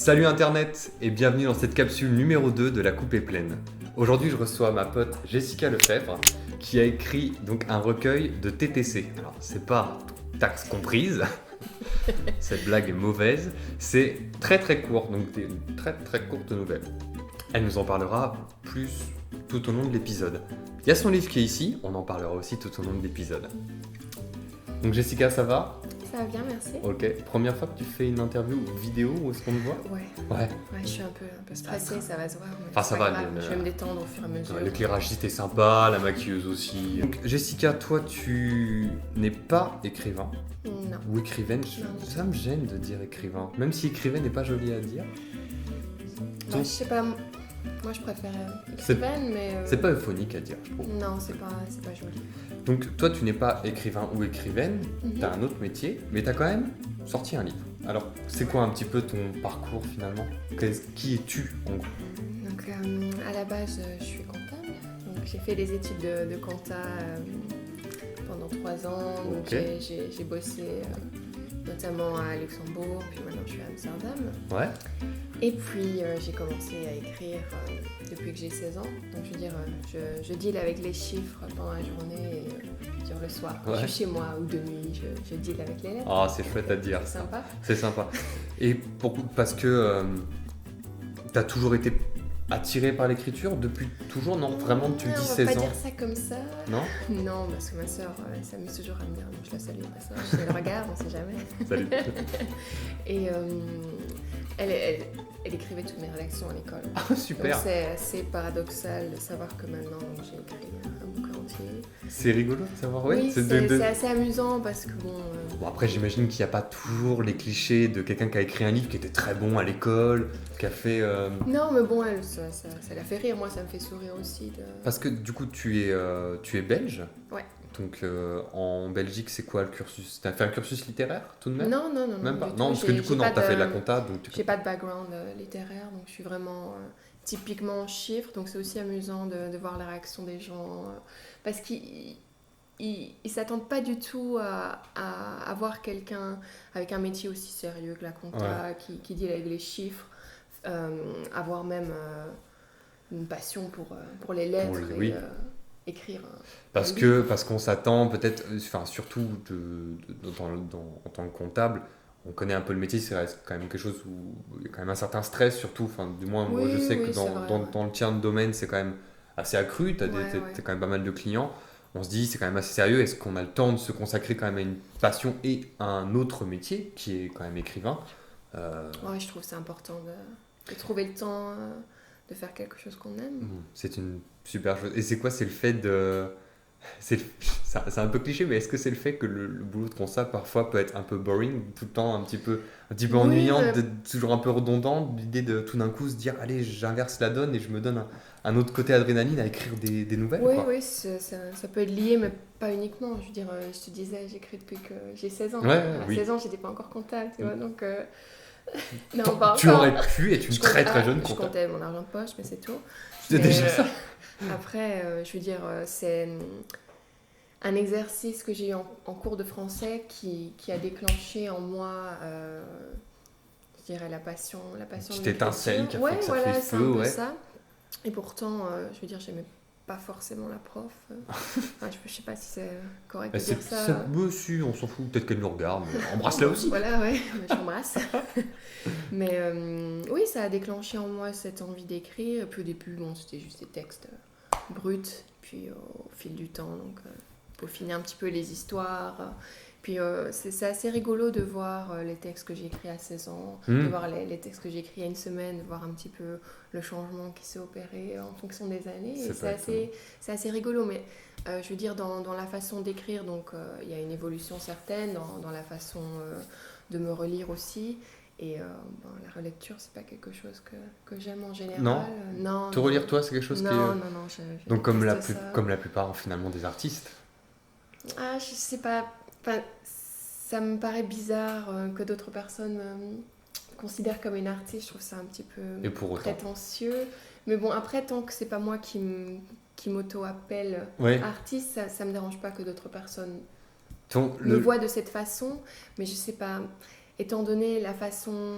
Salut Internet et bienvenue dans cette capsule numéro 2 de La Coupe est pleine. Aujourd'hui je reçois ma pote Jessica Lefebvre qui a écrit donc un recueil de TTC. Alors c'est pas taxe comprise, cette blague est mauvaise, c'est très très court, donc des très très courtes nouvelles. Elle nous en parlera plus tout au long de l'épisode. Il y a son livre qui est ici, on en parlera aussi tout au long de l'épisode. Donc Jessica, ça va ? Ça va bien, merci. Ok, première fois que tu fais une interview vidéo, où est-ce qu'on te voit ? Ouais, Ouais. je suis un peu stressée, ça va se voir. Mais Enfin, c'est ça pas va, grave, je vais me détendre au fur et à mesure. l'éclairagiste est sympa, la maquilleuse aussi. Donc, Jessica, toi, tu n'es pas écrivain Non. ou écrivaine. Non. Ça me gêne de dire écrivain, même si écrivaine n'est pas joli à dire. Je sais pas, moi je préfère écrivaine, mais. C'est pas euphonique à dire, je trouve. Non, c'est pas joli. Donc, toi, tu n'es pas écrivain ou écrivaine, Mhm. t'as un autre métier, mais t'as quand même sorti un livre. Alors, c'est quoi un petit peu ton parcours finalement ? Qui es-tu en gros ? Donc, à la base, je suis comptable. Donc, j'ai fait des études de compta pendant 3 ans. Donc, Ok. j'ai bossé notamment à Luxembourg, puis maintenant je suis à Amsterdam. Ouais. Et puis j'ai commencé à écrire depuis que j'ai 16 ans. Donc je veux dire, je deal avec les chiffres pendant la journée et le soir. Ouais. Je suis chez moi ou de nuit, je deal avec les lettres. Ah, c'est chouette à dire. C'est sympa. C'est sympa. Et parce que t'as toujours été attiré par l'écriture depuis toujours ? Non, vraiment depuis Non, 10-16 on va pas ans ? dire ça comme ça. Non ? Non, parce que ma soeur s'amuse toujours à me dire, je la salue au passage, si elle regarde, on sait jamais. Salut. Et elle écrivait toutes mes rédactions à l'école. Ah, super. Donc c'est assez paradoxal de savoir que maintenant j'ai écrit un bouquin entier. C'est rigolo de savoir. Ouais, Oui, c'est assez amusant parce que bon. Bon, après, j'imagine qu'il n'y a pas toujours les clichés de quelqu'un qui a écrit un livre qui était très bon à l'école, qui a fait. Non, mais bon, ça la fait rire. Moi, ça me fait sourire aussi. Parce que du coup, tu es belge. Ouais. Donc en Belgique, c'est quoi le cursus ? T'as fait un cursus littéraire tout de même ? Non. Même pas. du Non, tout. parce que du coup, non, t'as fait de la compta, donc tu. J'ai pas de background littéraire, donc je suis vraiment typiquement en chiffres. Donc c'est aussi amusant de voir la réaction des gens. Parce qu'ils s'attendent pas du tout à voir quelqu'un avec un métier aussi sérieux que la compta, qui deal avec les chiffres, avoir même une passion pour les lettres Oui. et écrire. Parce qu'on s'attend peut-être, enfin surtout en tant que comptable, on connaît un peu le métier, c'est quand même quelque chose où il y a quand même un certain stress, surtout, enfin du moins moi je sais que dans le tien de domaine c'est quand même assez accru, t'as quand même pas mal de clients, on se dit c'est quand même assez sérieux, est-ce qu'on a le temps de se consacrer quand même à une passion et à un autre métier qui est quand même écrivain Ouais, je trouve que c'est important de trouver le temps de faire quelque chose qu'on aime. C'est une super chose. Et c'est quoi ? C'est le fait de... C'est un peu cliché, mais est-ce que c'est le fait que le boulot de comptable parfois peut être un peu boring, tout le temps un petit peu ennuyant, toujours un peu redondant, l'idée de tout d'un coup se dire allez, j'inverse la donne et je me donne un autre côté adrénaline à écrire des nouvelles. Oui, ça peut être lié, mais pas uniquement. Je veux dire, je te disais, j'écris depuis que j'ai 16 ans. Ouais, à 16 ans, j'étais pas encore comptable, tu vois, donc... Non, tu aurais pu être une très très jeune comptable. Je comptais mon argent de poche, mais c'est tout. C'est déjà ça. Après, je veux dire, c'est un exercice que j'ai eu en cours de français qui a déclenché en moi, je dirais, la passion. Petite étincelle qui a fait que ça voilà, fait c'est feu, un peu ouais. ça. Et pourtant, je veux dire, j'aimais pas forcément la prof. Enfin, je sais pas si c'est correct de dire ça. Monsieur, on s'en fout, peut-être qu'elle nous regarde, mais embrasse-la aussi. Voilà, ouais, j'embrasse. Mais oui, ça a déclenché en moi cette envie d'écrire. Puis au début, bon, c'était juste des textes bruts. Puis au fil du temps, donc peaufiner un petit peu les histoires. Puis c'est assez rigolo de voir les textes que j'ai écrits à 16 ans, de voir les textes que j'ai écrits il y a une semaine, de voir un petit peu le changement qui s'est opéré en fonction des années. C'est assez rigolo, mais je veux dire, dans la façon d'écrire, donc il y a une évolution certaine, dans la façon de me relire aussi. Et la relecture, c'est pas quelque chose que j'aime en général. Non. Te relire, toi, c'est quelque chose qui est... Non. Donc comme la plupart, finalement, des artistes. Ah, je sais pas... Enfin, ça me paraît bizarre que d'autres personnes me considèrent comme une artiste. Je trouve ça un petit peu prétentieux. Mais bon, après, tant que c'est pas moi qui m'auto-appelle artiste, ça me dérange pas que d'autres personnes me voient de cette façon. Mais je sais pas... étant donné la façon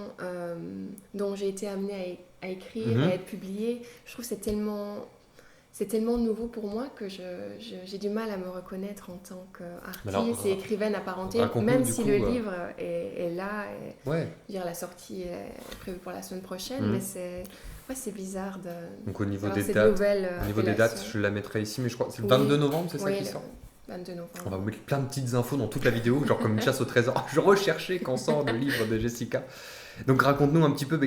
dont j'ai été amenée à écrire, à être publiée, je trouve que c'est tellement nouveau pour moi que j'ai du mal à me reconnaître en tant qu'artiste et écrivaine apparentée, même si le livre est là. Et, ouais. Je veux dire, la sortie est prévue pour la semaine prochaine, mais c'est bizarre de. Donc au niveau des dates, je la mettrai ici, mais je crois que c'est le 22 novembre, c'est ça qui sort. 22 novembre. On va vous mettre plein de petites infos dans toute la vidéo, genre comme une chasse au trésor. Je recherchais quand sort le livre de Jessica. Donc raconte-nous un petit peu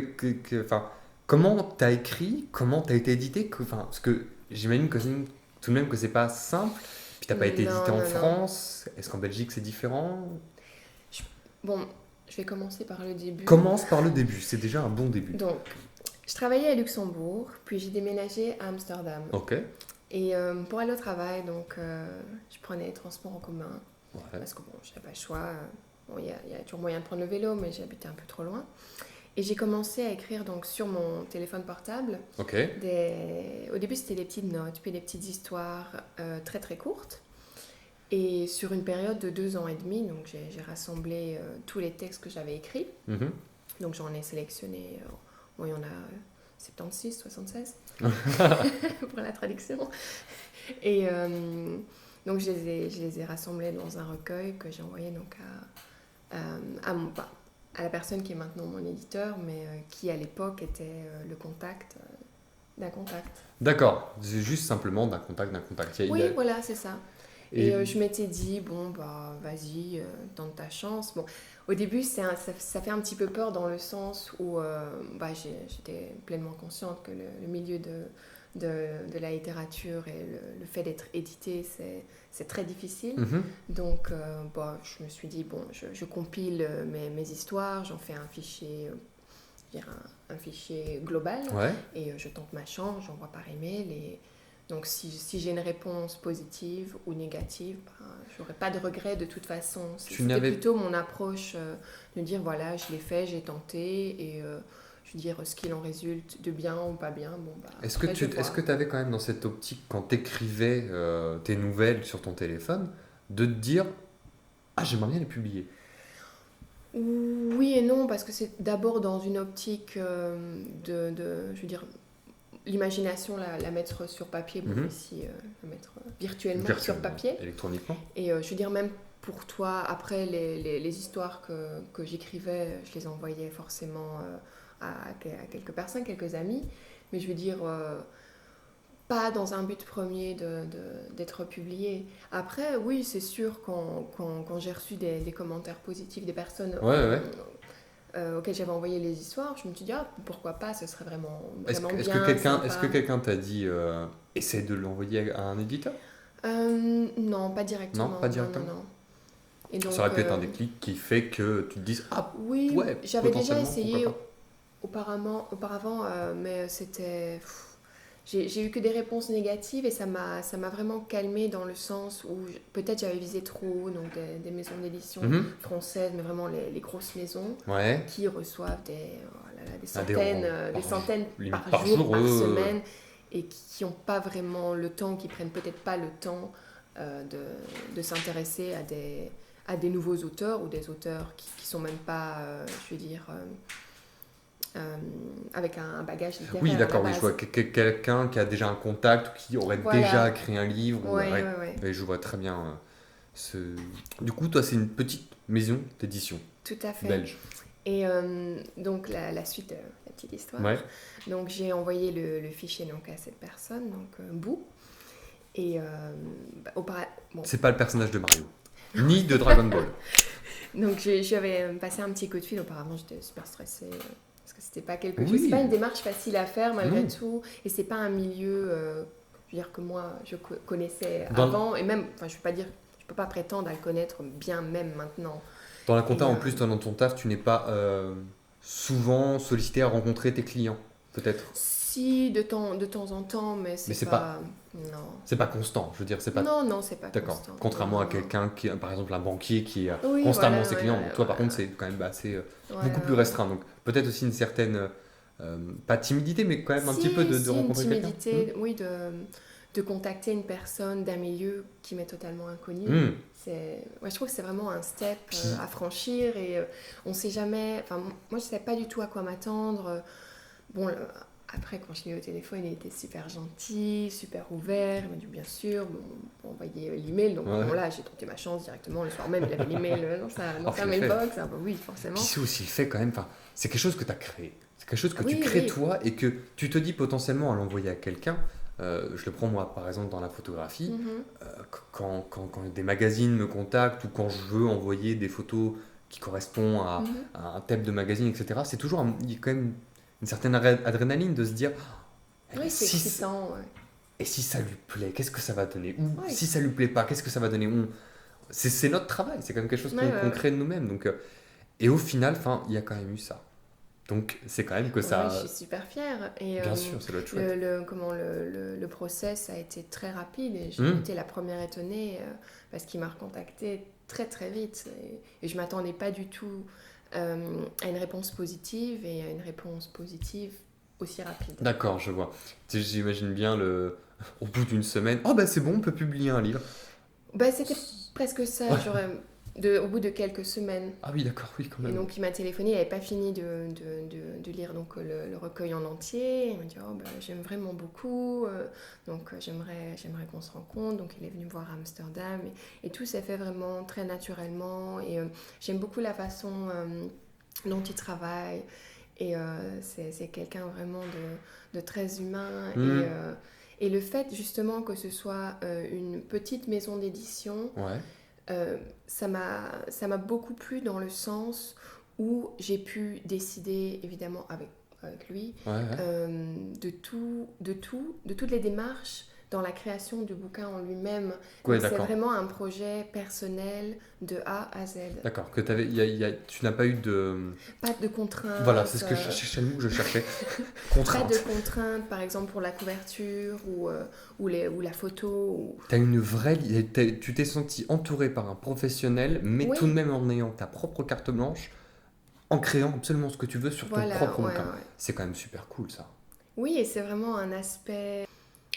comment t'as écrit, comment t'as été édité, parce que j'imagine que tout de même que c'est pas simple. Puis t'as pas été édité en France. Est-ce qu'en Belgique c'est différent? Bon, je vais commencer par le début. Commence par le début, c'est déjà un bon début. Donc, je travaillais à Luxembourg, puis j'ai déménagé à Amsterdam. Ok. Et pour aller au travail, donc je prenais les transports en commun. Ouais. Parce que bon, je n'avais pas le choix. Il y a toujours moyen de prendre le vélo, mais j'habitais un peu trop loin. Et j'ai commencé à écrire donc, sur mon téléphone portable. Ok. Au début, c'était des petites notes, puis des petites histoires très très courtes. Et sur une période de 2 ans et demi, donc j'ai rassemblé tous les textes que j'avais écrits. Donc j'en ai sélectionné, il y en a 76, 76 pour la traduction. Et donc je les ai rassemblés dans un recueil que j'ai envoyé donc à la personne qui est maintenant mon éditeur, mais qui à l'époque était le contact d'un contact. D'accord, c'est juste simplement d'un contact. Oui, voilà, c'est ça. Et je m'étais dit, bon, bah, vas-y, tente ta chance. Bon, au début, ça fait un petit peu peur dans le sens où j'étais pleinement consciente que le milieu de la littérature et le fait d'être édité, c'est très difficile. Donc, je me suis dit, bon, je compile mes histoires, j'en fais un fichier, un fichier global, et je tente ma chance, j'envoie par email et... Donc, si j'ai une réponse positive ou négative, je n'aurai pas de regret de toute façon. C'était plutôt mon approche de dire, voilà, je l'ai fait, j'ai tenté, et je veux dire, ce qu'il en résulte de bien ou pas bien, bon, bah... Est-ce que tu avais quand même dans cette optique, quand tu écrivais tes nouvelles sur ton téléphone, de te dire, ah, j'aimerais bien les publier? Oui et non, parce que c'est d'abord dans une optique je veux dire... L'imagination, la mettre sur papier, bon, ici, la mettre virtuellement sur papier. Électroniquement. Et je veux dire, même pour toi, après, les histoires que j'écrivais, je les envoyais forcément à quelques personnes, quelques amis. Mais je veux dire, pas dans un but premier d'être publié. Après, oui, c'est sûr, quand j'ai reçu des commentaires positifs des personnes... auquel j'avais envoyé les histoires, je me suis dit, pourquoi pas, ce serait vraiment bien. Est-ce que quelqu'un t'a dit, essaie de l'envoyer à un éditeur? Non, pas directement. Non, pas directement. Non. Et donc, ça aurait pu être un déclic qui fait que tu te dises, oui, ouais, j'avais déjà essayé auparavant, mais c'était... J'ai eu que des réponses négatives et ça m'a vraiment calmée dans le sens où peut-être j'avais visé trop, donc des maisons d'édition françaises, mais vraiment les grosses maisons qui reçoivent des centaines par jour, par semaine, et qui n'ont pas vraiment le temps, qui prennent peut-être pas le temps de s'intéresser à des nouveaux auteurs ou des auteurs qui sont même pas, je veux dire... avec un bagage littéraire. Oui, d'accord, je vois quelqu'un qui a déjà un contact ou qui aurait déjà écrit un livre. Et je vois très bien. Du coup, toi, c'est une petite maison d'édition. Tout à fait. Belge. Et donc, la suite de la petite histoire. Donc, j'ai envoyé le fichier donc, à cette personne, donc Bou. Et c'est pas le personnage de Mario, ni de Dragon Ball. Donc, je avais passé un petit coup de fil. Auparavant, j'étais super stressée. Parce que c'était pas quelque chose, c'est pas une démarche facile à faire malgré tout, et c'est pas un milieu, je veux dire que moi je connaissais avant, et même, je peux pas prétendre à le connaître bien même maintenant. Dans la compta, en plus, toi, dans ton taf, tu n'es pas souvent sollicité à rencontrer tes clients, peut-être? Si, de temps en temps, mais c'est pas... Non. C'est pas constant, je veux dire, c'est pas... Non, c'est pas D'accord. constant. Contrairement à quelqu'un qui, par exemple, un banquier qui a constamment ses clients. Toi, par contre, c'est quand même assez beaucoup plus restreint. Donc, peut-être aussi une certaine, pas timidité, mais quand même un petit peu de rencontrer quelqu'un. Timidité, oui, de contacter une personne d'un milieu qui m'est totalement inconnu. Je trouve que c'est vraiment un step à franchir et on sait jamais. Enfin, moi, je ne savais pas du tout à quoi m'attendre. Bon, après, quand je l'ai eu au téléphone, il était super gentil, super ouvert. Il m'a dit bien sûr, on envoyait l'email. Donc là, j'ai tenté ma chance directement. Le soir même, il avait l'email dans sa mailbox. Ah, bah, oui, forcément. Puis c'est aussi le fait quand même, c'est quelque chose que tu as créé. C'est quelque chose que tu crées toi et que tu te dis potentiellement à l'envoyer à quelqu'un. Je le prends moi par exemple dans la photographie. Quand des magazines me contactent ou quand je veux envoyer des photos qui correspondent à un thème de magazine, etc., c'est toujours il y a quand même une certaine adrénaline de se dire c'est excitant. Et si ça lui plaît, qu'est-ce que ça va donner? Ou si ça lui plaît pas, qu'est-ce que ça va donner? C'est notre travail, c'est quand même quelque chose qu'on crée de nous-mêmes. Donc, et au final, il y a quand même eu ça. Donc c'est quand même que ça... je suis super fière. Et, bien sûr, ça doit être chouette. Le process a été très rapide et j'ai été la première étonnée parce qu'il m'a recontacté très très vite. Et je ne m'attendais pas du tout à une réponse positive et à une réponse positive aussi rapide. D'accord, je vois. J'imagine bien au bout d'une semaine, c'est bon, on peut publier un livre. C'était presque ça, au bout de quelques semaines. Ah oui, d'accord, oui, quand même. Et donc il m'a téléphoné, il n'avait pas fini de lire donc, le recueil en entier. Il m'a dit j'aime vraiment beaucoup, donc j'aimerais qu'on se rencontre. Donc il est venu me voir à Amsterdam et tout s'est fait vraiment très naturellement. Et j'aime beaucoup la façon dont il travaille. Et c'est quelqu'un vraiment de très humain. Et le fait justement que ce soit une petite maison d'édition, ça m'a beaucoup plu dans le sens où j'ai pu décider évidemment avec lui de toutes les démarches dans la création du bouquin en lui-même. C'est vraiment un projet personnel de A à Z. D'accord, que tu n'as pas eu de... Pas de contraintes. Voilà, c'est ce que je cherchais. Contraintes. Pas de contraintes, par exemple pour la couverture ou la photo. T'as une vraie... Tu t'es senti entouré par un professionnel, mais tout de même en ayant ta propre carte blanche, en créant absolument ce que tu veux sur ton propre bouquin. C'est quand même super cool, ça. Oui, et c'est vraiment un aspect...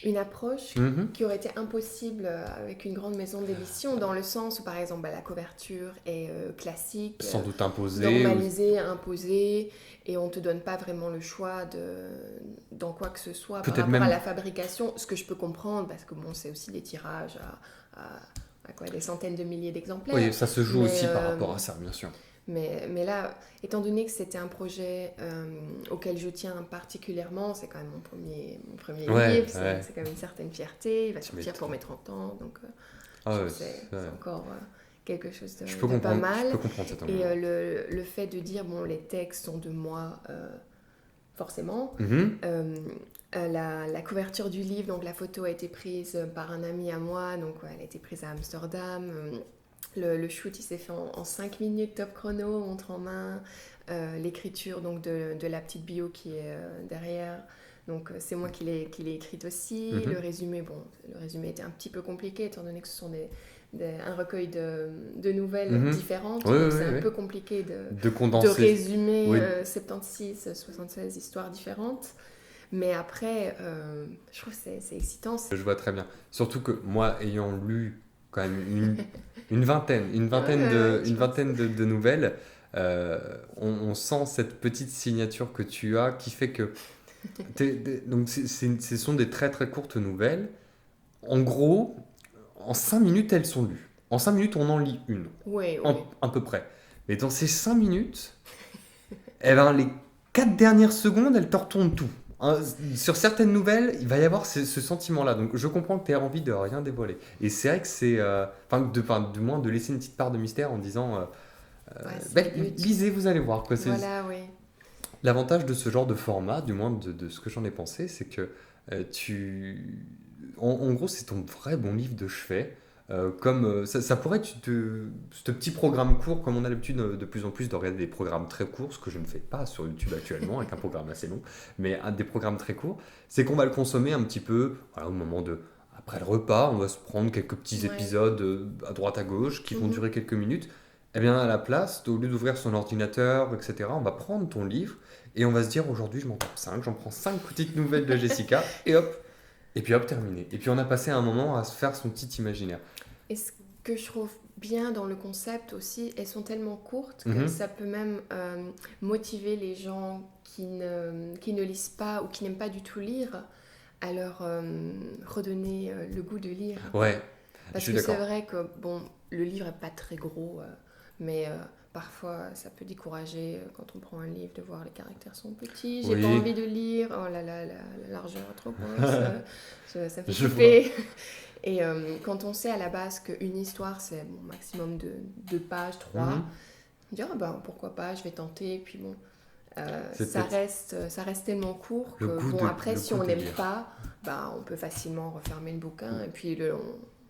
Une approche qui aurait été impossible avec une grande maison d'édition, dans le sens où, par exemple, la couverture est classique, sans doute imposée, normalisée, imposée, et on ne te donne pas vraiment le choix dans quoi que ce soit par rapport à la fabrication, ce que je peux comprendre, parce que c'est aussi des tirages à des centaines de milliers d'exemplaires. Oui, ça se joue aussi par rapport à ça, bien sûr. Mais là, étant donné que c'était un projet auquel je tiens particulièrement, c'est quand même mon premier livre, c'est quand même une certaine fierté, il va sortir pour mes 30 ans, donc c'est encore quelque chose de pas mal. Je peux comprendre cet angle. Et le fait de dire, les textes sont de moi, forcément, la couverture du livre, donc la photo a été prise par un ami à moi, donc elle a été prise à Amsterdam. Le shoot, il s'est fait en 5 minutes top chrono, montre en main, l'écriture donc de la petite bio qui est derrière. Donc c'est moi qui l'ai écrite aussi. Le résumé était un petit peu compliqué étant donné que ce sont un recueil de nouvelles différentes. Donc c'est un peu compliqué de résumer 76, 76 histoires différentes. Mais après, je trouve que c'est excitant. Je vois très bien. Surtout que moi, ayant lu quand même une vingtaine de nouvelles, on sent cette petite signature que tu as qui fait que donc ce sont des très très courtes nouvelles. En gros, en 5 minutes elles sont lues. En 5 minutes on en lit une, à peu près. Mais dans ces 5 minutes, les 4 dernières secondes elles te retournent tout. Sur certaines nouvelles, il va y avoir ce sentiment-là. Donc, je comprends que tu aies envie de rien dévoiler. Et c'est vrai que c'est... du moins, de laisser une petite part de mystère en disant... lisez, vous allez voir. Quoi. Voilà, oui. L'avantage de ce genre de format, du moins de ce que j'en ai pensé, c'est que en gros, c'est ton vrai bon livre de chevet. Comme ça pourrait être ce petit programme court, comme on a l'habitude de plus en plus de regarder des programmes très courts, ce que je ne fais pas sur YouTube actuellement avec un programme assez long, mais des programmes très courts, c'est qu'on va le consommer un petit peu au moment après le repas, on va se prendre quelques petits épisodes à droite à gauche qui vont durer quelques minutes. Et bien à la place, au lieu d'ouvrir son ordinateur, etc., on va prendre ton livre et on va se dire aujourd'hui je m'en tape 5, j'en prends 5 petites nouvelles de Jessica et hop, Et puis hop, terminé. Et puis on a passé un moment à se faire son petit imaginaire. Et ce que je trouve bien dans le concept aussi, elles sont tellement courtes que Mhm. ça peut même motiver les gens qui ne lisent pas ou qui n'aiment pas du tout lire à leur redonner le goût de lire. Ouais, je Parce suis que c'est d'accord. vrai que bon, le livre est pas très gros, mais parfois ça peut décourager quand on prend un livre de voir les caractères sont petits, j'ai pas Oui, envie de lire, oh là là, la largeur est trop grosse, ça me fait je vois. flipper. Et quand on sait à la base qu'une histoire c'est bon, maximum de 2 pages, 3, Mhm. on dit ah ben pourquoi pas, je vais tenter, puis bon, C'est peut-être ça reste tellement court le que goût bon de, après le si goût on de n'aime lire. pas, bah, on peut facilement refermer le bouquin et puis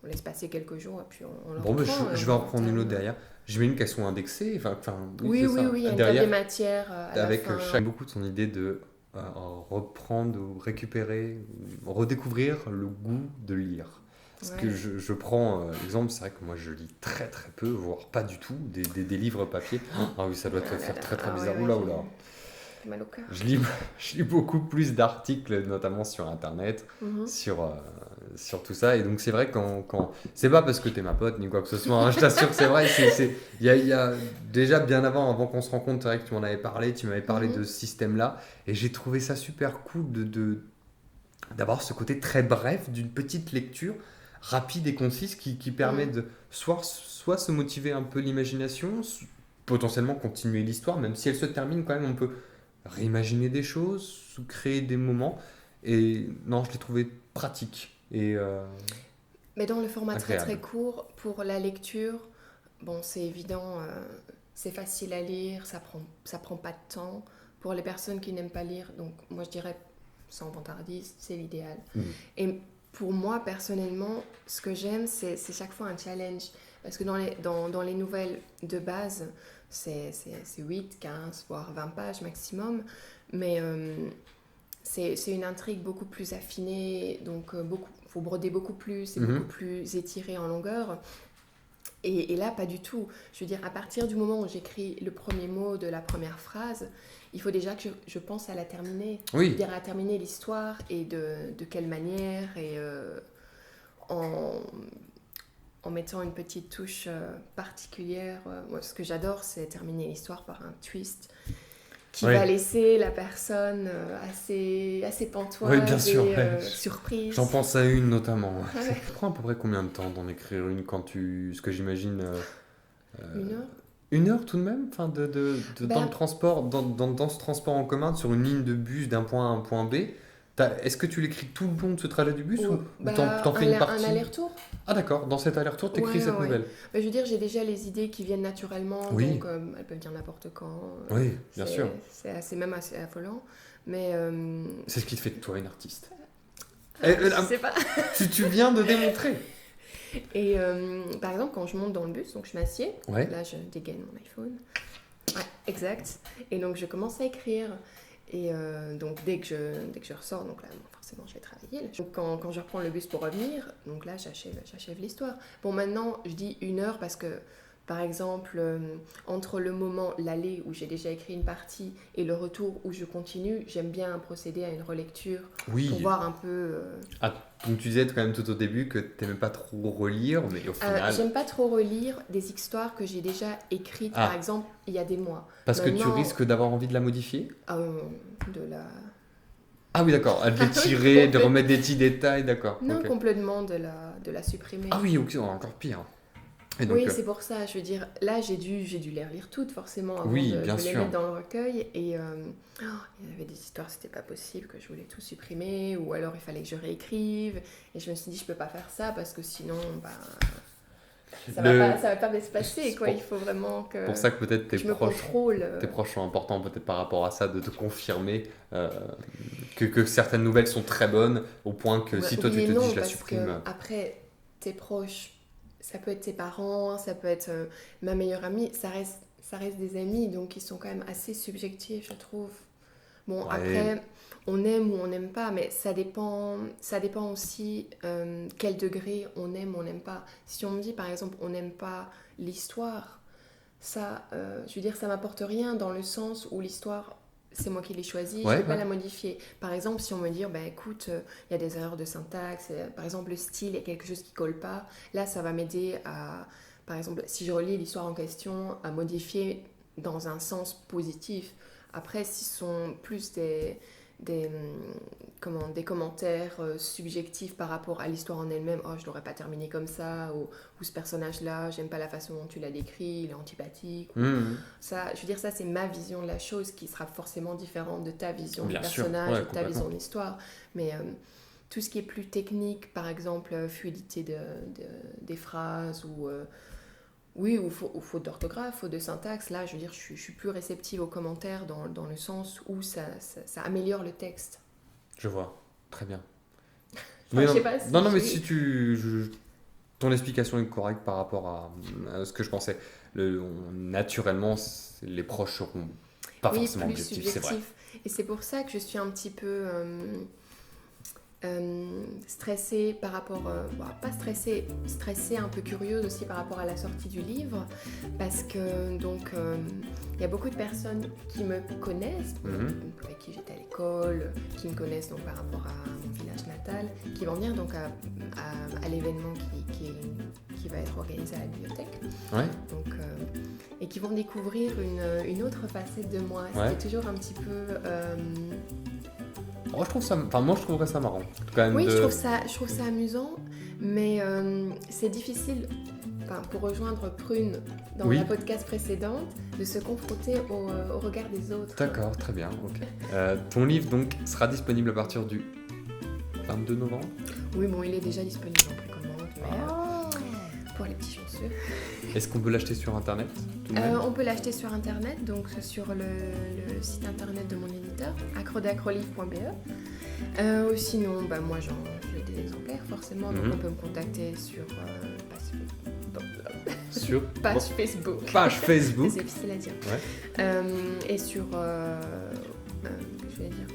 on laisse passer quelques jours et puis on le Bon, ben, reprend et je vais en on reprendre une autre termine. derrière. J'imagine qu'elles sont indexées. Enfin, oui, Oui, c'est oui, ça. oui, il y a une table des Derrière, matières à la avec fin. chaque beaucoup de son idée de reprendre ou récupérer, ou redécouvrir le goût de lire. Parce que Ouais, je prends l'exemple, c'est vrai que moi je lis très très peu, voire pas du tout, des livres papier. Ah oui, ça doit te ah là faire là, très très ah ouais, bizarre. ouais, Oula, oula. j'ai mal au cœur. Je lis, je lis beaucoup plus d'articles, notamment sur Internet, Mhm. sur, sur tout ça. Et donc, c'est vrai, c'est pas parce que t'es ma pote ni quoi que ce soit, hein, je t'assure que c'est vrai. Il y a déjà bien avant qu'on se rencontre, c'est vrai que tu m'en avais parlé, tu m'avais parlé de Mhm. ce système-là. Et j'ai trouvé ça super cool d'avoir ce côté très bref d'une petite lecture rapide et concise qui permet Mhm. de soit se motiver un peu l'imagination, potentiellement continuer l'histoire, même si elle se termine quand même, on peut réimaginer des choses, créer des moments. Et non, je l'ai trouvé pratique et Mais dans le format très très agréable. court, pour la lecture, bon, c'est évident, c'est facile à lire, ça prend pas de temps. Pour les personnes qui n'aiment pas lire, donc moi je dirais sans vantardise, c'est l'idéal. Mm. Et pour moi, personnellement, ce que j'aime, c'est chaque fois un challenge. Parce que dans les nouvelles de base, c'est 8, 15, voire 20 pages maximum. Mais c'est une intrigue beaucoup plus affinée, donc faut broder beaucoup plus, c'est beaucoup Mhm. plus étiré en longueur. Et là, pas du tout. Je veux dire, à partir du moment où j'écris le premier mot de la première phrase, il faut déjà que je pense à la terminer. Je veux Oui, dire, à terminer l'histoire et de quelle manière et en, en mettant une petite touche particulière. Moi, ce que j'adore, c'est terminer l'histoire par un twist qui oui, va laisser la personne assez oui, bien pantoise sûr. et Ouais. J'en surprise. pense à une notamment. Ah Ça ouais, prend à peu près combien de temps d'en écrire une quand ce que j'imagine, 1 heure. 1 heure tout de même, enfin, dans le Ben, transport, dans ce transport en commun, sur une ligne de bus d'un point A à un point B, est-ce que tu l'écris tout le long de ce trajet du bus ou bah, t'en fais une un partie? aller-retour. Ah d'accord, dans cet aller-retour, t'écris Ouais, cette ouais. nouvelle. Bah, je veux dire, j'ai déjà les idées qui viennent naturellement, donc Oui, elles peuvent venir n'importe quand. oui, bien sûr. C'est même assez affolant. Mais C'est ce qui te fait de toi une artiste. je sais pas. Tu viens de démontrer. Et par exemple, quand je monte dans le bus, donc je m'assieds, Ouais. là je dégaine mon iPhone. Ouais, exact. Et donc je commence à écrire. Et donc dès que je ressors, donc là bon, forcément je vais travailler. Donc quand je reprends le bus pour revenir, donc là j'achève l'histoire. Bon maintenant je dis 1 heure parce que par exemple entre le moment l'aller où j'ai déjà écrit une partie et le retour où je continue, j'aime bien procéder à une relecture pour Oui. voir un peu. Ah, donc tu disais quand même tout au début que t'aimais pas trop relire, mais au final... J'aime pas trop relire des histoires que j'ai déjà écrites par Ah, exemple il y a des mois. parce que tu Maintenant risques d'avoir envie de la modifier? de la Ah oui, d'accord, à de ah oui, l'étirer, de remettre des petits détails, d'accord, non, ok. complètement de la Ah supprimer. oui, ok, encore pire. Et donc, Oui, c'est pour ça, je veux dire, là j'ai dû les relire toutes forcément avant oui, bien de les sûr. mettre dans le recueil et il y avait des histoires, c'était pas possible, que je voulais tout supprimer ou alors il fallait que je réécrive et je me suis dit je peux pas faire ça parce que sinon bah, Le... ça va pas bien se passer C'est quoi, il faut vraiment pour ça que peut-être que je me contrôle. tes proches sont importants peut-être par rapport à ça, de te confirmer que certaines nouvelles sont très bonnes, au point que Ouais, si toi oui tu et te dis non, je la parce que supprime... après, tes proches, ça peut être tes parents, ça peut être ma meilleure amie, ça reste des amis, donc ils sont quand même assez subjectifs, je trouve. Bon, Ouais, après, on aime ou on n'aime pas, mais ça dépend aussi quel degré on aime ou on n'aime pas. Si on me dit, par exemple, on n'aime pas l'histoire, ça, je veux dire, ça m'apporte rien dans le sens où l'histoire, c'est moi qui l'ai choisi, je Ouais, ne vais pas ouais. la modifier. Par exemple, si on me dit, écoute, il y a des erreurs de syntaxe, par exemple, le style, il y a quelque chose qui ne colle pas, là, ça va m'aider à, par exemple, si je relis l'histoire en question, à modifier dans un sens positif. Après, si ce sont plus des commentaires subjectifs par rapport à l'histoire en elle-même, oh, je ne l'aurais pas terminé comme ça, ou ce personnage-là, j'aime pas la façon dont tu l'as décrit, il est antipathique. Ça, je veux dire, ça, c'est ma vision de la chose qui sera forcément différente de ta vision Bien du sûr, personnage, ouais, ou de ta vision de l'histoire. Mais tout ce qui est plus technique, par exemple, fluidité des phrases, oui, ou faute d'orthographe, faute de syntaxe, là, je veux dire, je suis plus réceptive aux commentaires dans le sens où ça améliore le texte. Je vois, très bien. Enfin, Mais je sais pas si non, mais j'ai- si ton explication est correcte par rapport à ce que je pensais. Naturellement, les proches seront pas oui, forcément plus objectifs, c'est vrai. subjectif. Et c'est pour ça que je suis un petit peu stressée par rapport... pas stressée, un peu curieuse aussi par rapport à la sortie du livre, parce que donc il y a beaucoup de personnes qui me connaissent, avec qui j'étais à l'école, qui me connaissent donc par rapport à mon village natal, qui vont venir donc à l'événement qui va être organisé à la bibliothèque. Ouais. Donc, et qui vont découvrir une autre facette de moi. Ouais. C'était toujours un petit peu... Moi, je trouverais ça marrant. Quand même Oui, je trouve ça amusant, mais c'est difficile, pour rejoindre Prune dans la podcast précédente, de se confronter au regard des autres. D'accord, très bien, ok. Ton livre donc sera disponible à partir du 22 novembre. Oui, bon, il est déjà disponible en précommande, mais pour les petits chanceux. Est-ce qu'on peut l'acheter sur internet tout de même On peut l'acheter sur internet, donc sur le site internet de mon éditeur, acrodacrolive.be. Ou sinon, moi j'ai des exemplaires forcément, donc on peut me contacter sur sur page Facebook. Page Facebook. C'est difficile à dire. Ouais. Et sur je vais dire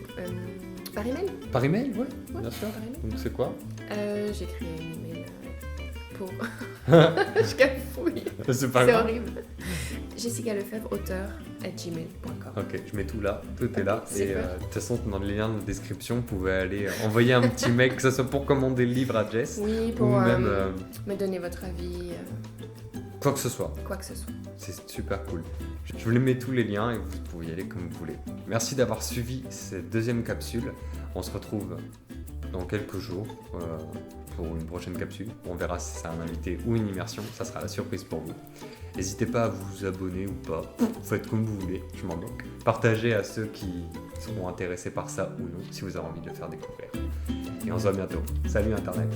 par email. Par email, ouais, Ouais, bien sûr. par email. Donc c'est quoi J'ai créé un email pour je cafouille. C'est pas C'est grave. horrible. Jessica Lefebvre, auteur@gmail.com. Ok, je mets tout là, tout est là. Super. Et de toute façon, dans le lien de description, vous pouvez aller envoyer un petit mail, que ce soit pour commander le livre à Jess, Oui, pour ou même me donner votre avis, quoi que ce soit. quoi que ce soit. C'est super cool. Je vous les mets tous les liens et vous pouvez y aller comme vous voulez. Merci d'avoir suivi cette deuxième capsule. On se retrouve dans quelques jours pour une prochaine capsule. On verra si c'est un invité ou une immersion. Ça sera la surprise pour vous. N'hésitez pas à vous abonner ou pas. Faites comme vous voulez, je m'en moque. Partagez à ceux qui seront intéressés par ça ou non, si vous avez envie de le faire découvrir. Et on se voit bientôt. Salut Internet!